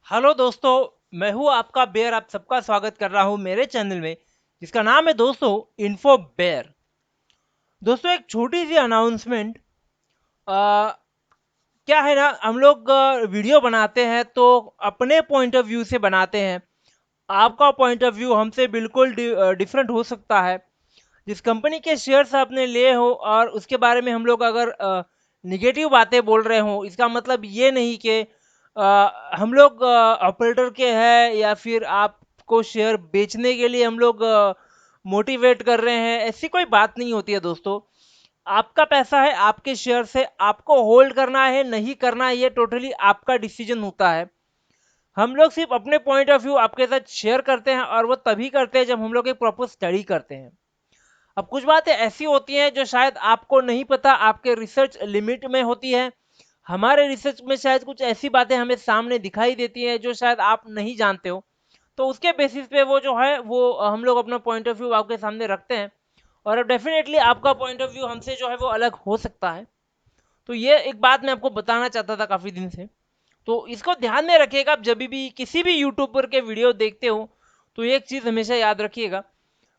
Hello दोस्तों। मैं हूं आपका बेयर। आप सबका स्वागत कर रहा हूं मेरे चैनल में जिसका नाम है दोस्तों इन्फो बेयर। दोस्तों एक छोटी सी अनाउंसमेंट। क्या है ना, हम लोग वीडियो बनाते हैं तो अपने पॉइंट ऑफ व्यू से बनाते हैं। आपका पॉइंट ऑफ व्यू हमसे बिल्कुल डिफरेंट हो सकता है। जिस कंपनी के शेयर्स आपने लिए हो और उसके बारे में हम लोग अगर निगेटिव बातें बोल रहे हो, इसका मतलब ये नहीं कि हम लोग ऑपरेटर के हैं या फिर आपको शेयर बेचने के लिए हम लोग मोटिवेट कर रहे हैं। ऐसी कोई बात नहीं होती है दोस्तों। आपका पैसा है, आपके शेयर से आपको होल्ड करना है नहीं करना है, ये टोटली आपका डिसीजन होता है। हम लोग सिर्फ अपने पॉइंट ऑफ व्यू आपके साथ शेयर करते हैं और वो तभी करते हैं जब हम लोग एक प्रॉपर स्टडी करते हैं। अब कुछ बातें ऐसी होती हैं जो शायद आपको नहीं पता, आपके रिसर्च लिमिट में होती है। हमारे रिसर्च में शायद कुछ ऐसी बातें हमें सामने दिखाई देती हैं जो शायद आप नहीं जानते हो। तो उसके बेसिस पे वो जो है वो हम लोग अपना पॉइंट ऑफ व्यू आपके सामने रखते हैं। और डेफिनेटली आपका पॉइंट ऑफ व्यू हमसे जो है वो अलग हो सकता है। तो ये एक बात मैं आपको बताना चाहता था काफ़ी दिन से। तो इसको ध्यान में रखिएगा। आप जब भी किसी भी यूट्यूबर के वीडियो देखते हो तो एक चीज़ हमेशा याद रखिएगा।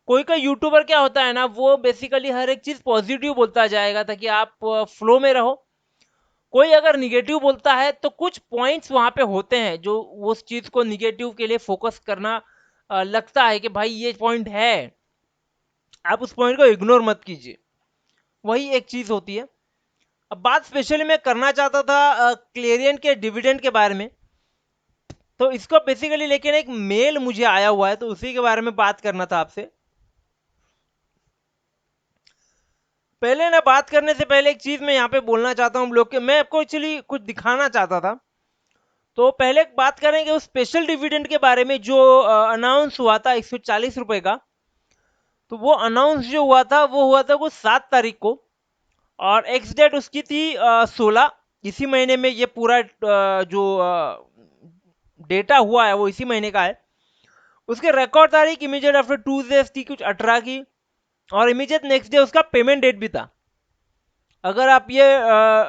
कोई कोई यूट्यूबर क्या होता है ना, वो बेसिकली हर एक चीज़ पॉजिटिव बोलता जाएगा ताकि आप फ्लो में रहो। कोई अगर निगेटिव बोलता है तो कुछ पॉइंट्स वहां पे होते हैं जो उस चीज को निगेटिव के लिए फोकस करना लगता है कि भाई ये पॉइंट है, आप उस पॉइंट को इग्नोर मत कीजिए। वही एक चीज होती है। अब बात स्पेशली मैं करना चाहता था क्लेरियन के डिविडेंड के बारे में। तो इसको बेसिकली लेकिन एक मेल मुझे आया हुआ है तो उसी के बारे में बात करना था आपसे। पहले ना बात करने से पहले एक चीज मैं यहाँ पे बोलना चाहता हूँ लोग के, मैं आपको एक्चुअली कुछ दिखाना चाहता था। तो पहले बात करेंगे उस स्पेशल डिविडेंड के बारे में जो अनाउंस हुआ था 140 रुपए का। तो वो अनाउंस जो हुआ था वो हुआ था कुछ 7 तारीख को। और एक्स डेट उसकी थी 16। इसी महीने में ये पूरा जो डेटा हुआ है वो इसी महीने का है। उसके रिकॉर्ड तारीख इमीडिएट आफ्टर 2 डेज थी कुछ 18 की। और इमीडिएट नेक्स्ट डे उसका पेमेंट डेट भी था। अगर आप ये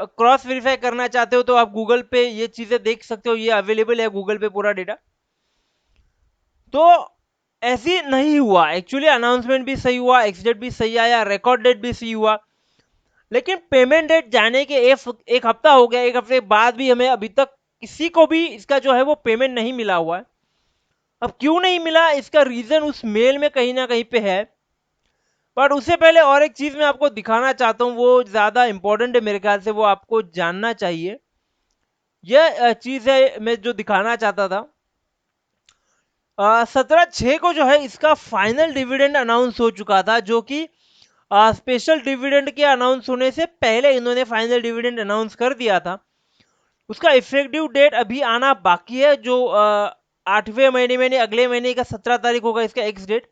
क्रॉस वेरीफाई करना चाहते हो तो आप गूगल पे ये चीज़ें देख सकते हो, ये अवेलेबल है गूगल पे पूरा डेटा। तो ऐसी नहीं हुआ एक्चुअली। अनाउंसमेंट भी सही हुआ, एक्स डेट भी सही आया, रिकॉर्ड डेट भी सही हुआ। लेकिन पेमेंट डेट जाने के एक हफ्ता हो गया, एक हफ्ते बाद भी हमें अभी तक किसी को भी इसका जो है वो पेमेंट नहीं मिला हुआ है। अब क्यों नहीं मिला, इसका रीजन उस मेल में कहीं ना कहीं पे है। पर उससे पहले और एक चीज मैं आपको दिखाना चाहता हूँ, वो ज्यादा इंपॉर्टेंट है मेरे ख्याल से, वो आपको जानना चाहिए। यह चीज है मैं जो दिखाना चाहता था। 17/6 को जो है इसका फाइनल डिविडेंड अनाउंस हो चुका था, जो कि स्पेशल डिविडेंड के अनाउंस होने से पहले इन्होंने फाइनल डिविडेंड अनाउंस कर दिया था। उसका इफेक्टिव डेट अभी आना बाकी है, जो 8वें महीने में अगले महीने का 17 तारीख होगा इसका एक्स डेट।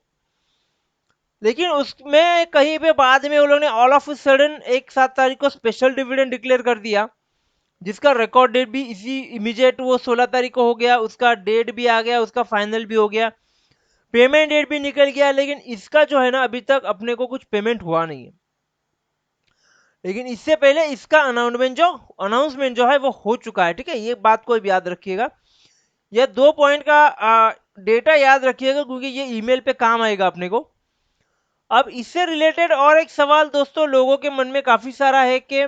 लेकिन उसमें कहीं पे बाद में उन्होंने ऑल ऑफ सडन एक 7 तारीख को स्पेशल डिविडेंड डिक्लेयर कर दिया, जिसका रिकॉर्ड डेट भी इसी इमीडिएट वो 16 तारीख को हो गया। उसका डेट भी आ गया, उसका फाइनल भी हो गया, पेमेंट डेट भी निकल गया। लेकिन इसका जो है ना अभी तक अपने को कुछ पेमेंट हुआ नहीं है। लेकिन इससे पहले इसका अनाउंसमेंट जो है वो हो चुका है। ठीक है, ये बात को भी याद रखिएगा। ये 2 पॉइंट का डेटा याद रखिएगा क्योंकि ये ईमेल पे काम आएगा अपने को। अब इससे रिलेटेड और एक सवाल दोस्तों लोगों के मन में काफी सारा है कि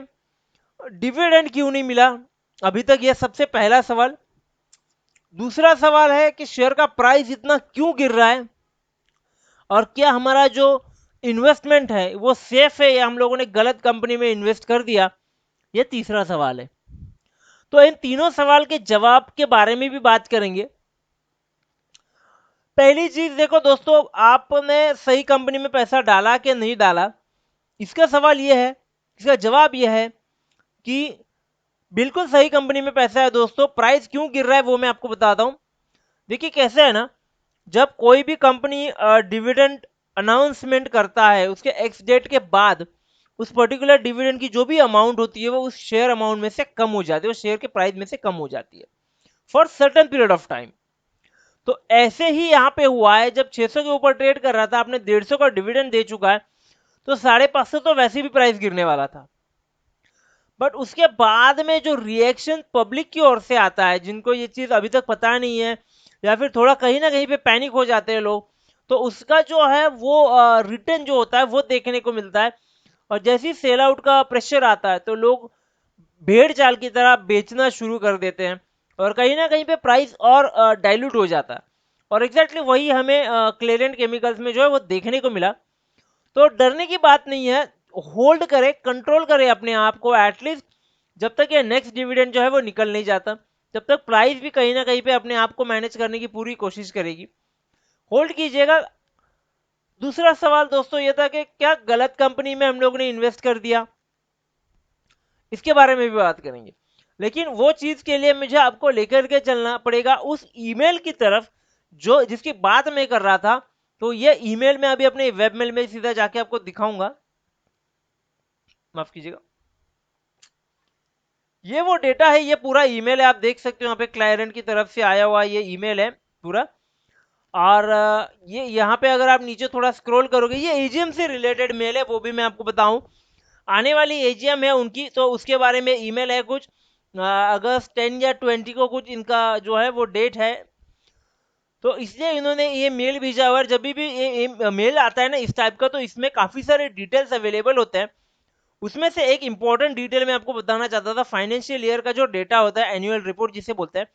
डिविडेंड क्यों नहीं मिला अभी तक, ये सबसे पहला सवाल। दूसरा सवाल है कि शेयर का प्राइस इतना क्यों गिर रहा है, और क्या हमारा जो इन्वेस्टमेंट है वो सेफ है या हम लोगों ने गलत कंपनी में इन्वेस्ट कर दिया। ये तीसरा सवाल है। तो इन तीनों सवाल के जवाब के बारे में भी बात करेंगे। पहली चीज देखो दोस्तों, आपने सही कंपनी में पैसा डाला कि नहीं डाला, इसका सवाल यह है, इसका जवाब यह है कि बिल्कुल सही कंपनी में पैसा है दोस्तों। प्राइस क्यों गिर रहा है वो मैं आपको बताता हूं। देखिए कैसे है ना, जब कोई भी कंपनी डिविडेंड अनाउंसमेंट करता है उसके एक्स डेट के बाद उस पर्टिकुलर डिविडेंड की जो भी अमाउंट होती है वो उस शेयर अमाउंट में से कम हो जाती है, उस शेयर के प्राइस में से कम हो जाती है for certain period of time. तो ऐसे ही यहाँ पे हुआ है, जब 600 के ऊपर ट्रेड कर रहा था, आपने 150 का डिविडेंड दे चुका है, तो 550 तो वैसे भी प्राइस गिरने वाला था। बट उसके बाद में जो रिएक्शन पब्लिक की ओर से आता है, जिनको ये चीज़ अभी तक पता नहीं है या फिर थोड़ा कहीं ना कहीं पे पैनिक हो जाते हैं लोग, तो उसका जो है वो रिटर्न जो होता है वो देखने को मिलता है। और जैसे ही सेल आउट का प्रेशर आता है तो लोग भेड़ चाल की तरह बेचना शुरू कर देते हैं, और कहीं ना कहीं पे प्राइस और डाइल्यूट हो जाता है। और एग्जैक्टली वही हमें क्लेरेंट केमिकल्स में जो है वो देखने को मिला। तो डरने की बात नहीं है, होल्ड करे, कंट्रोल करे अपने आप को एटलीस्ट, जब तक ये नेक्स्ट डिविडेंड जो है वो निकल नहीं जाता, तब तक प्राइस भी कहीं ना कहीं पे अपने आप को मैनेज करने की पूरी कोशिश करेगी। होल्ड कीजिएगा। दूसरा सवाल दोस्तों ये था कि क्या गलत कंपनी में हम लोग ने इन्वेस्ट कर दिया, इसके बारे में भी बात करेंगे। लेकिन वो चीज के लिए मुझे आपको लेकर के चलना पड़ेगा उस ईमेल की तरफ जो जिसकी बात मैं कर रहा था। तो ये ईमेल मैं अभी अपने वेब मेल में सीधा जाके आपको दिखाऊंगा, माफ कीजिएगा। ये वो डेटा है, ये पूरा ईमेल है, आप देख सकते हो यहाँ पे क्लाइंट की तरफ से आया हुआ ये ईमेल है पूरा। और ये यहाँ पे अगर आप नीचे थोड़ा स्क्रॉल करोगे, ये एजीएम से रिलेटेड मेल है, वो भी मैं आपको बताऊं। आने वाली एजीएम है उनकी, तो उसके बारे में ईमेल है कुछ अगस्त 10 या 20 को कुछ इनका जो है वो डेट है। तो इसलिए इन्होंने ये मेल भेजा हुआ है। जब भी ये मेल आता है ना इस टाइप का, तो इसमें काफी सारे डिटेल्स अवेलेबल होते हैं। उसमें से एक इंपॉर्टेंट डिटेल मैं आपको बताना चाहता था, फाइनेंशियल ईयर का जो डेटा होता है, एनुअल रिपोर्ट जिसे बोलते हैं,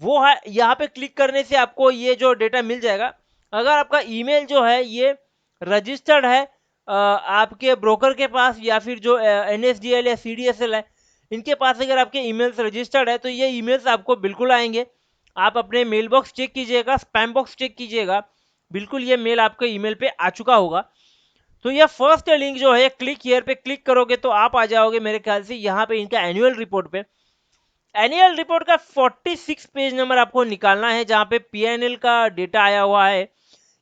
वो है यहाँ पे क्लिक करने से आपको ये जो डेटा मिल जाएगा। अगर आपका ईमेल जो है ये रजिस्टर्ड है आपके ब्रोकर के पास, या फिर जो एनएसडीएल या सीडीएसएल है इनके पास, अगर आपके ईमेल्स रजिस्टर्ड है तो ये ईमेल्स आपको बिल्कुल आएंगे। आप अपने मेल बॉक्स चेक कीजिएगा, स्पैम बॉक्स चेक कीजिएगा, बिल्कुल ये मेल आपके ईमेल पे आ चुका होगा। तो ये फर्स्ट लिंक जो है क्लिक हियर पे क्लिक करोगे तो आप आ जाओगे मेरे ख्याल से यहाँ पे इनका एनुअल रिपोर्ट पे। एनुअल रिपोर्ट का 46 पेज नंबर आपको निकालना है, जहां पे पीएनएल का डेटा आया हुआ है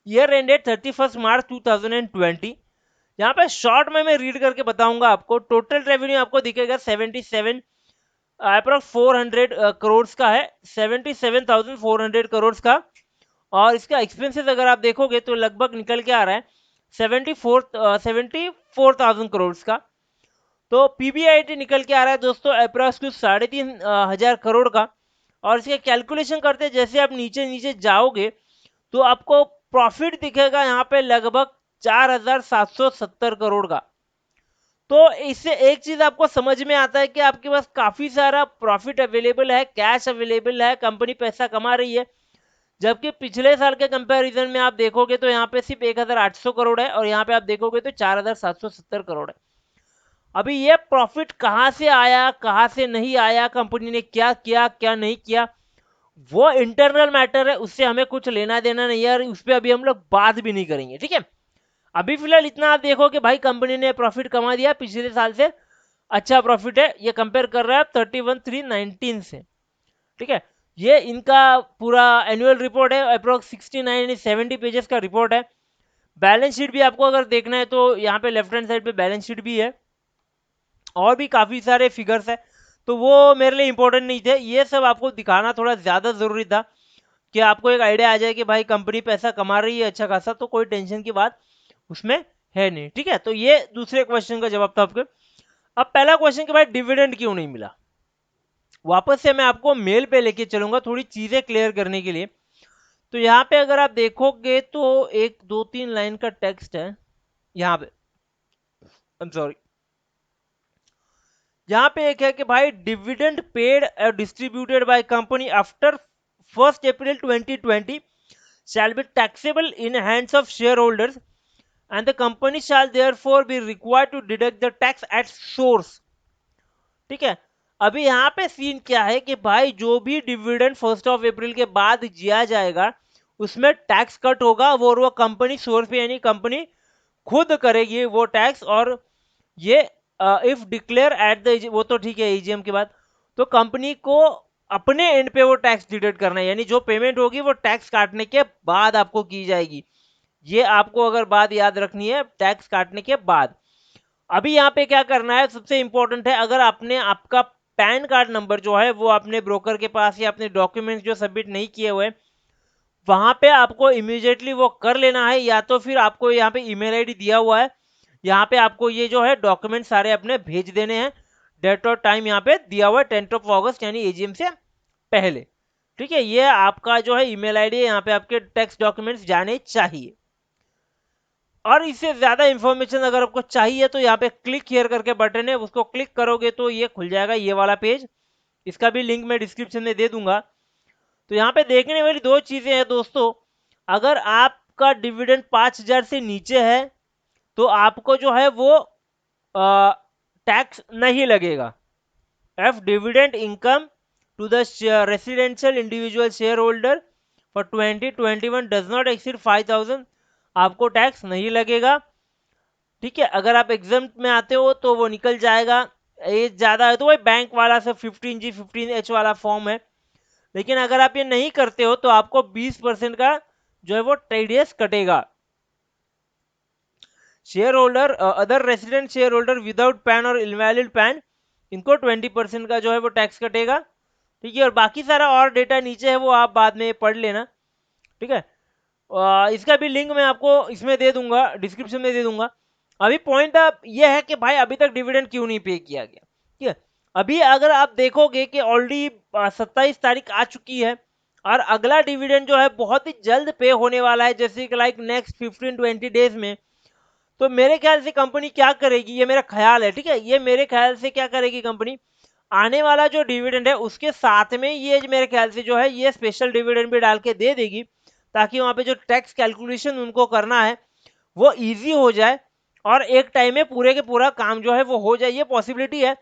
ईयर एंडेड 31 मार्च 2020। यहाँ पे शॉर्ट में मैं रीड करके बताऊंगा आपको। टोटल रेवेन्यू आपको दिखेगा 77 अप्रोक्स 400 करोड़ का है, 77,400 करोड़ का। और इसका एक्सपेंसेस अगर आप देखोगे तो लगभग निकल के आ रहा है 74,000 करोड़ का। तो पीबीआईटी निकल के आ रहा है दोस्तों अप्रॉक्स कुछ 3,500 करोड़ का। और इसके कैलकुलेशन करते जैसे आप नीचे नीचे जाओगे तो आपको प्रॉफिट दिखेगा यहाँ पे लगभग 4,770 करोड़ का। तो इससे एक चीज आपको समझ में आता है कि आपके पास काफी सारा प्रॉफिट अवेलेबल है, कैश अवेलेबल है, कंपनी पैसा कमा रही है। जबकि पिछले साल के कंपैरिजन में आप देखोगे तो यहाँ पे सिर्फ 1,800 करोड़ है, और यहाँ पे आप देखोगे तो 4,770 करोड़ है। अभी ये प्रॉफिट कहाँ से आया, कहाँ से नहीं आया, कंपनी ने क्या किया क्या नहीं किया, वो इंटरनल मैटर है, उससे हमें कुछ लेना देना नहीं है, और उस पर अभी हम लोग बात भी नहीं करेंगे, ठीक है। अभी फिलहाल इतना आप देखो कि भाई कंपनी ने प्रॉफिट कमा दिया पिछले साल से, अच्छा प्रॉफिट है, ये कंपेयर कर रहा है 31/3/19 से, ठीक है। ये इनका पूरा एनुअल रिपोर्ट है, अप्रोक्स 69-70 पेजेस का रिपोर्ट है। बैलेंस शीट भी आपको अगर देखना है तो यहाँ पे लेफ्ट हैंड साइड पे बैलेंस शीट भी है, और भी काफी सारे फिगर्स है। तो वो मेरे लिए इंपॉर्टेंट नहीं थे, ये सब आपको दिखाना थोड़ा ज्यादा जरूरी था कि आपको एक आइडिया आ जाए कि भाई कंपनी पैसा कमा रही है अच्छा खासा, तो कोई टेंशन की बात उसमें है नहीं, ठीक है। तो ये दूसरे क्वेश्चन का जवाब था आपके। अब पहला क्वेश्चन कि भाई डिविडेंड क्यों नहीं मिला, वापस से मैं आपको मेल पे लेके चलूंगा थोड़ी चीजें क्लियर करने के लिए। तो यहाँ पे अगर आप देखोगे तो एक दो तीन लाइन का टेक्स्ट है यहाँ पे, आई एम सॉरी, यहाँ पे एक है कि भाई डिविडेंड पेड और distributed by company after 1 April 2020 shall be taxable in hands of shareholders and the company shall therefore be required to deduct the tax at source, ठीक है। अभी यहाँ पे सीन क्या है कि भाई जो भी डिविडेंड 1 अप्रैल के बाद दिया जाएगा उसमें टैक्स कट होगा, वो कंपनी सोर्स पे यानी कंपनी खुद करेगी वो टैक्स। और ये इफ डिक्लेयर एट द, वो तो ठीक है एजीएम के बाद, तो कंपनी को अपने एंड पे वो टैक्स डिडक्ट करना है, यानी जो पेमेंट होगी वो टैक्स काटने के बाद आपको की जाएगी। ये आपको अगर बात याद रखनी है, टैक्स काटने के बाद। अभी यहाँ पे क्या करना है, सबसे इंपॉर्टेंट है, अगर आपने आपका पैन कार्ड नंबर जो है वो अपने ब्रोकर के पास या अपने डॉक्यूमेंट्स जो सबमिट नहीं किए हुए वहां पे आपको इमीडिएटली वो कर लेना है, या तो फिर आपको यहाँ पे ईमेल आईडी दिया हुआ है, यहाँ पे आपको ये जो है डॉक्यूमेंट सारे अपने भेज देने हैं डेट और टाइम यहाँ पे दिया हुआ है 10 अगस्त यानी एजीएम से पहले। ठीक है, ये आपका जो है ईमेल आईडी है, यहाँ पे आपके टैक्स डॉक्यूमेंट्स जाने चाहिए। और इससे ज्यादा इंफॉर्मेशन अगर आपको चाहिए तो यहाँ पे क्लिक हियर करके बटन है, उसको क्लिक करोगे तो ये खुल जाएगा ये वाला पेज। इसका भी लिंक मैं डिस्क्रिप्शन में दे दूंगा। तो यहाँ पे देखने वाली दो चीजें हैं दोस्तों। अगर आपका डिविडेंड 5,000 से नीचे है तो आपको जो है वो टैक्स नहीं लगेगा। If dividend income to the residential individual share holder for 2021 does not exceed 5,000, आपको टैक्स नहीं लगेगा। ठीक है, अगर आप एग्जाम में आते हो तो वो निकल जाएगा। एज ज्यादा है तो वही बैंक वाला से 15G 15H वाला फॉर्म है। लेकिन अगर आप ये नहीं करते हो तो आपको 20% का जो है वो टीडीएस कटेगा। Share holder, other resident share holder without pan और इनवैलिड पैन, इनको 20% का जो है वो टैक्स कटेगा। ठीक है, और बाकी सारा और डेटा नीचे है वो आप बाद में पढ़ लेना। ठीक है, इसका भी लिंक मैं आपको इसमें दे दूंगा, डिस्क्रिप्शन में दे दूंगा। अभी पॉइंट अब ये है कि भाई अभी तक डिविडेंड क्यों नहीं पे किया गया। ठीक है, अभी अगर आप देखोगे कि ऑलरेडी 27 तारीख आ चुकी है और अगला डिविडेंड जो है बहुत ही जल्द पे होने वाला है, जैसे कि लाइक नेक्स्ट 15-20 डेज में। तो मेरे ख्याल से कंपनी क्या करेगी, ये मेरा ख्याल है, ठीक है, ये मेरे ख्याल से क्या करेगी कंपनी, आने वाला जो डिविडेंड है उसके साथ में ये मेरे ख्याल से जो है ये स्पेशल डिविडेंड भी डाल के दे देगी, ताकि वहां पे जो टैक्स कैलकुलेशन उनको करना है वो इजी हो जाए और एक टाइम में पूरे के पूरा काम जो है वो हो जाए। ये पॉसिबिलिटी है,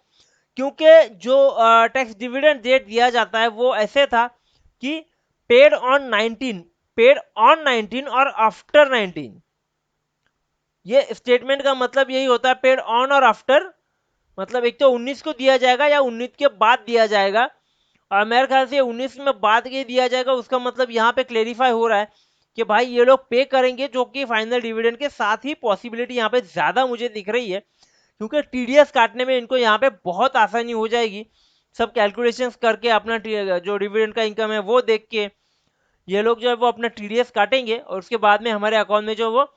क्योंकि जो टैक्स डिविडेंड डेट दिया जाता है वो ऐसे था कि पेड ऑन 19, पेड ऑन 19 और आफ्टर 19। ये स्टेटमेंट का मतलब यही होता है, पेड ऑन और आफ्टर, मतलब एक तो 19 को दिया जाएगा या 19 के बाद दिया जाएगा। और मेरे ख्याल से 19 में बाद के दिया जाएगा, उसका मतलब यहाँ पे क्लेरिफाई हो रहा है कि भाई ये लोग पे करेंगे, जो कि फाइनल डिविडेंड के साथ ही पॉसिबिलिटी यहाँ पे ज्यादा मुझे दिख रही है, क्योंकि टीडीएस काटने में इनको यहाँ पे बहुत आसानी हो जाएगी। सब कैलकुलेशंस करके अपना जो डिविडेंड का इनकम है वो देख के ये लोग जो है वो अपना टीडीएस काटेंगे और उसके बाद में हमारे अकाउंट में जो वो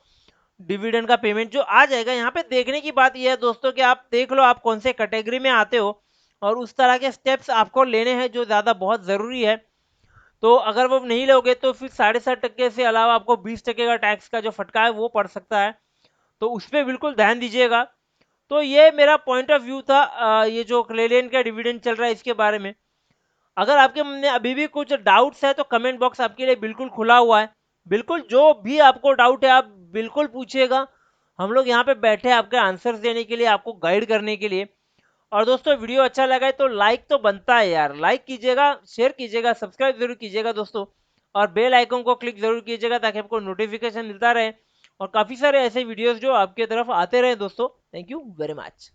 डिविडेंड का पेमेंट जो आ जाएगा। यहाँ पे देखने की बात यह है दोस्तों कि आप देख लो आप कौन से कैटेगरी में आते हो और उस तरह के स्टेप्स आपको लेने हैं जो ज़्यादा बहुत ज़रूरी है। तो अगर वो नहीं लोगे तो फिर 7.5% से अलावा आपको 20% का टैक्स का जो फटका है वो पड़ सकता है। तो उस पर बिल्कुल ध्यान दीजिएगा। तो ये मेरा पॉइंट ऑफ व्यू था ये जो क्लेरियन का डिविडेंड चल रहा है इसके बारे में। अगर आपके मन में अभी भी कुछ डाउट्स है तो कमेंट बॉक्स आपके लिए बिल्कुल खुला हुआ है। बिल्कुल जो भी आपको डाउट है आप बिल्कुल पूछिएगा, हम लोग यहाँ पे बैठे हैं आपके आंसर्स देने के लिए, आपको गाइड करने के लिए। और दोस्तों वीडियो अच्छा लगा है तो लाइक तो बनता है यार, लाइक कीजिएगा, शेयर कीजिएगा, सब्सक्राइब जरूर कीजिएगा दोस्तों। और बेल आइकन को क्लिक जरूर कीजिएगा ताकि आपको नोटिफिकेशन मिलता रहे और काफ़ी सारे ऐसे वीडियोस जो आपके तरफ आते रहे दोस्तों। Thank you very much.